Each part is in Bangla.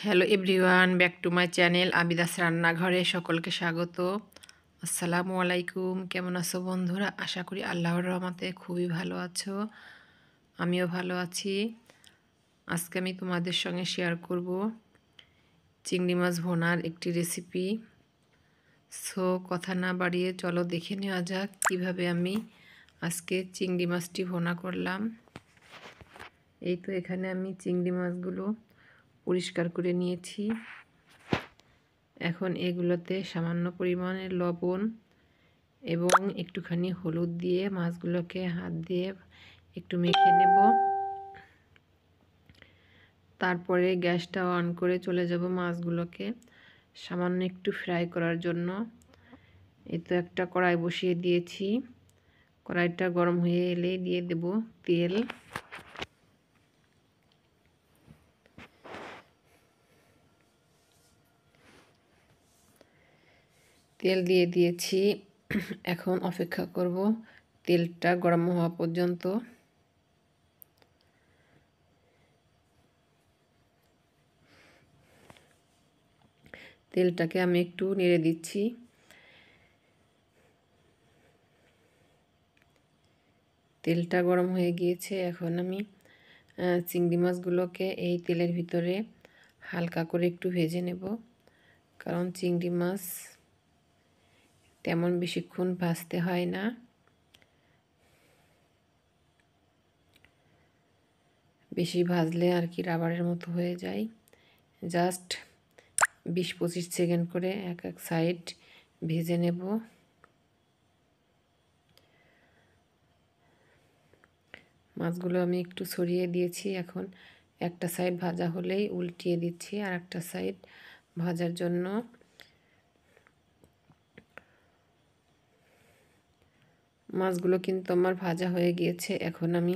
Hello everyone, back to my channel আবিদাস রান্নাঘরে সকলকে স্বাগত। আসসালামু আলাইকুম। কেমন আছো বন্ধুরা? আশা করি আল্লাহর রহমতে খুবই ভালো আছো। আমিও ভালো আছি। আজকে আমি তোমাদের সঙ্গে শেয়ার করব চিংড়ি মাছ ভোনার একটি রেসিপি। সো কথা না বাড়িয়ে চলো দেখে নেওয়া যাক কীভাবে আমি আজকে চিংড়ি মাছটি ভোনা করলাম। এই তো এখানে আমি চিংড়ি মাছগুলো পরিষ্কার করে নিয়েছি। এখন এগুলোতে সামান্য পরিমাণে লবণ এবং একটুখানি হলুদ দিয়ে মাছগুলোকে হাত দিয়ে একটু মেখে নেব। তারপরে গ্যাসটা অন করে চলে যাব মাছগুলোকে সামান্য একটু ফ্রাই করার জন্য। এই তো একটা কড়াই বসিয়ে দিয়েছি। কড়াইটা গরম হয়ে এলে দিয়ে দেব তেল। তেল দিয়ে দিয়েছি। এখন অপেক্ষা করব তেলটা গরম হওয়া পর্যন্ত। তেলটাকে আমি একটু নেড়ে দিচ্ছি। তেলটা গরম হয়ে গিয়েছে। এখন আমি চিংড়ি মাছগুলোকে এই তেলের ভিতরে হালকা করে একটু ভেজে নেব, কারণ চিংড়ি মাছ তেমন বেশিক্ষণ ভাজতে হয় না। বেশি ভাজলে আর কি রাবারের মতো হয়ে যায়। জাস্ট 20-25 সেকেন্ড করে এক এক সাইড ভেজে নেব। মাছগুলো আমি একটু ছড়িয়ে দিয়েছি। এখন একটা সাইড ভাজা হলেই উল্টিয়ে দিচ্ছি আর একটা সাইড ভাজার জন্য। মাছগুলো কিন্তু আমার ভাজা হয়ে গিয়েছে। এখন আমি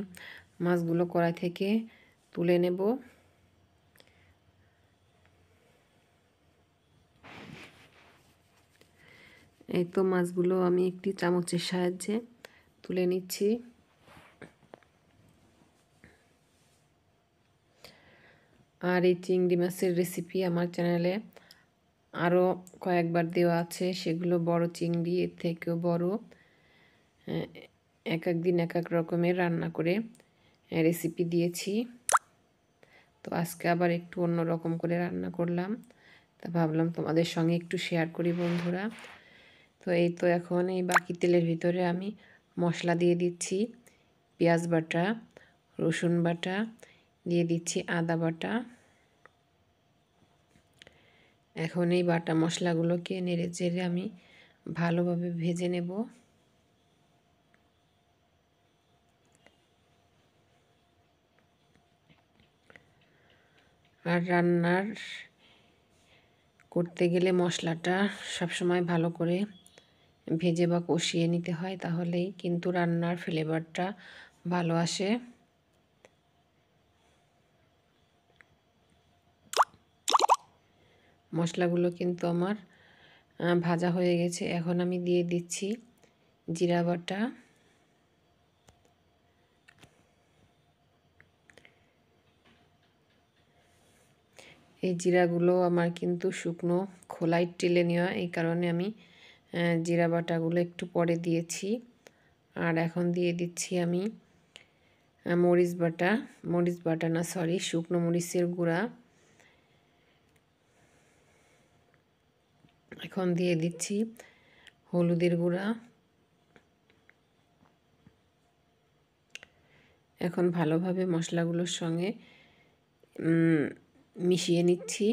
মাছগুলো কড়াই থেকে তুলে নেব। এই তো মাছগুলো আমি একটি চামচের সাহায্যে তুলে নিচ্ছি। আর এই চিংড়ি মাছের রেসিপি আমার চ্যানেলে আরও কয়েকবার দেওয়া আছে। সেগুলো বড় চিংড়ি, এর থেকেও বড়। এক এক দিন এক এক রকমের রান্না করে রেসিপি দিয়েছি। তো আজকে আবার একটু অন্য রকম করে রান্না করলাম, তা ভাবলাম তোমাদের সঙ্গে একটু শেয়ার করি বন্ধুরা। তো এই তো এখন এই বাকি তেলের ভিতরে আমি মশলা দিয়ে দিচ্ছি। পেঁয়াজ বাটা, রসুন বাটা, দিয়ে দিচ্ছি আদা বাটা। এখন এই বাটা মশলাগুলোকে নেড়ে চেড়ে আমি ভালোভাবে ভেজে নেব। আর রান্নার করতে গেলে মশলাটা সবসময় ভালো করে ভেজে বা কষিয়ে নিতে হয়, তাহলেই কিন্তু রান্নার ফ্লেভারটা ভালো আসে। মশলাগুলো কিন্তু আমার ভাজা হয়ে গেছে। এখন আমি দিয়ে দিচ্ছি জিরা বাটা। এই জিরাগুলো আমার কিন্তু শুকনো খোলায় টেলে নেওয়া, এই কারণে আমি জিরা বাটাগুলো একটু পরে দিয়েছি। আর এখন দিয়ে দিচ্ছি আমি মরিচ বাটা না, সরি, শুকনো মরিচের গুঁড়া। এখন দিয়ে দিচ্ছি হলুদের গুঁড়া। এখন ভালোভাবে মশলাগুলোর সঙ্গে মিশিয়ে নিচ্ছি।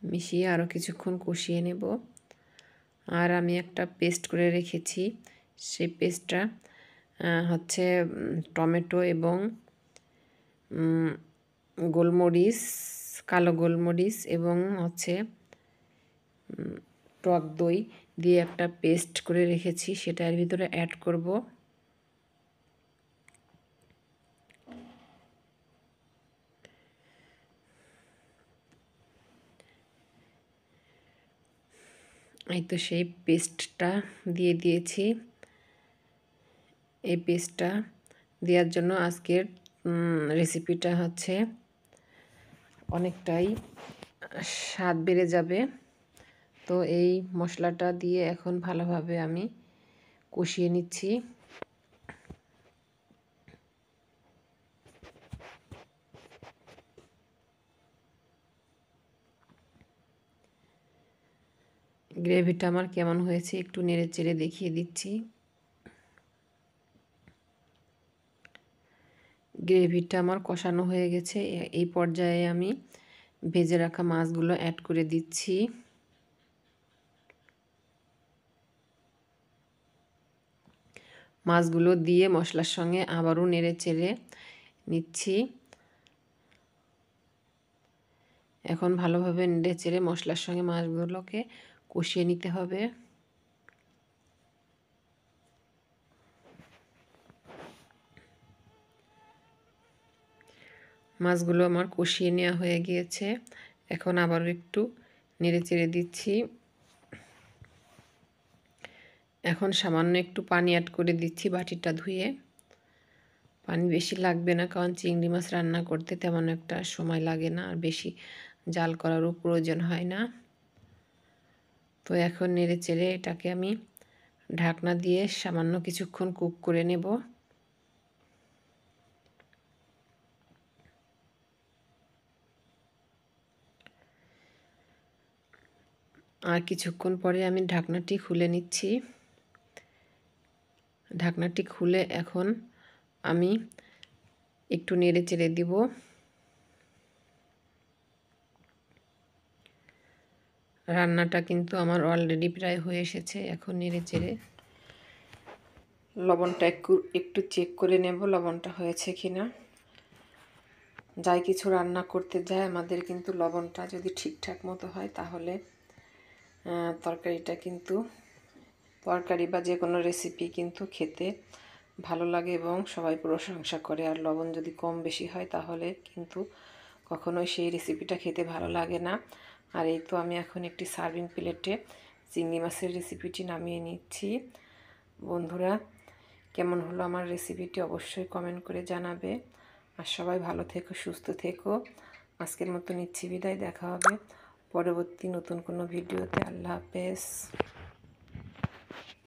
মিশিয়ে আরও কিছুক্ষণ কষিয়ে নেব। আর আমি একটা পেস্ট করে রেখেছি। সেই পেস্টটা হচ্ছে টমেটো এবং গোলমরিচ, কালো গোলমরিচ এবং হচ্ছে টক দই দিয়ে একটা পেস্ট করে রেখেছি, সেটা এর ভিতরে অ্যাড করব। এই তো সেই পেস্টটা দিয়ে দিয়েছি। এই পেস্টটা দেওয়ার জন্য আজকের রেসিপিটা হচ্ছে অনেকটাই স্বাদ বেড়ে যাবে। তো এই মশলাটা দিয়ে এখন ভালোভাবে আমি কষিয়ে নিচ্ছি। গ্রেভিটা আমার কেমন হয়েছে একটু নেড়ে চেড়ে দেখিয়ে দিচ্ছি। গ্রেভিটা আমার কষানো হয়ে গেছে। এই পর্যায়ে আমি ভেজে রাখা মাছগুলো অ্যাড করে দিচ্ছি। মাছগুলো দিয়ে মশলার সঙ্গে আবারও নেড়ে চেড়ে নিচ্ছি। এখন ভালোভাবে নেড়ে চেড়ে মশলার সঙ্গে মাছগুলোকে কষিয়ে নিতে হবে। মাছগুলো আমার কষিয়ে নেওয়া হয়ে গিয়েছে। এখন আবারও একটু নেড়ে চেড়ে দিচ্ছি। এখন সামান্য একটু পানি অ্যাড করে দিচ্ছি বাটিটা ধুয়ে। পানি বেশি লাগবে না, কারণ চিংড়ি মাছ রান্না করতে তেমন একটা সময় লাগে না, আর বেশি জাল করারও প্রয়োজন হয় না। তো এখন নেড়ে চেড়ে এটাকে আমি ঢাকনা দিয়ে সামান্য কিছুক্ষণ কুক করে নেব। আর কিছুক্ষণ পরে আমি ঢাকনাটি খুলে নিচ্ছি। ঢাকনাটি খুলে এখন আমি একটু নেড়ে চেড়ে দিব। রান্নাটা কিন্তু আমার অলরেডি প্রায় হয়ে এসেছে। এখন নেড়ে চেড়ে লবণটা একটু চেক করে নেব লবণটা হয়েছে কিনা। যাই কিছু রান্না করতে যায় আমাদের কিন্তু লবণটা যদি ঠিকঠাক মতো হয় তাহলে তরকারি বা যে কোনো রেসিপি কিন্তু খেতে ভালো লাগে এবং সবাই প্রশংসা করে। আর লবণ যদি কম বেশি হয় তাহলে কিন্তু কখনোই সেই রেসিপিটা খেতে ভালো লাগে না। আর এই তো আমি এখন একটি সার্ভিং প্লেটে চিংড়ি মাছের রেসিপিটি নামিয়ে নিচ্ছি। বন্ধুরা, কেমন হলো আমার রেসিপিটি অবশ্যই কমেন্ট করে জানাবে। আর সবাই ভালো থেকো, সুস্থ থেকো। আজকের মতো নিচ্ছি বিদায়। দেখা হবে পরবর্তী নতুন কোনো ভিডিওতে। আল্লাহ হাফেজ।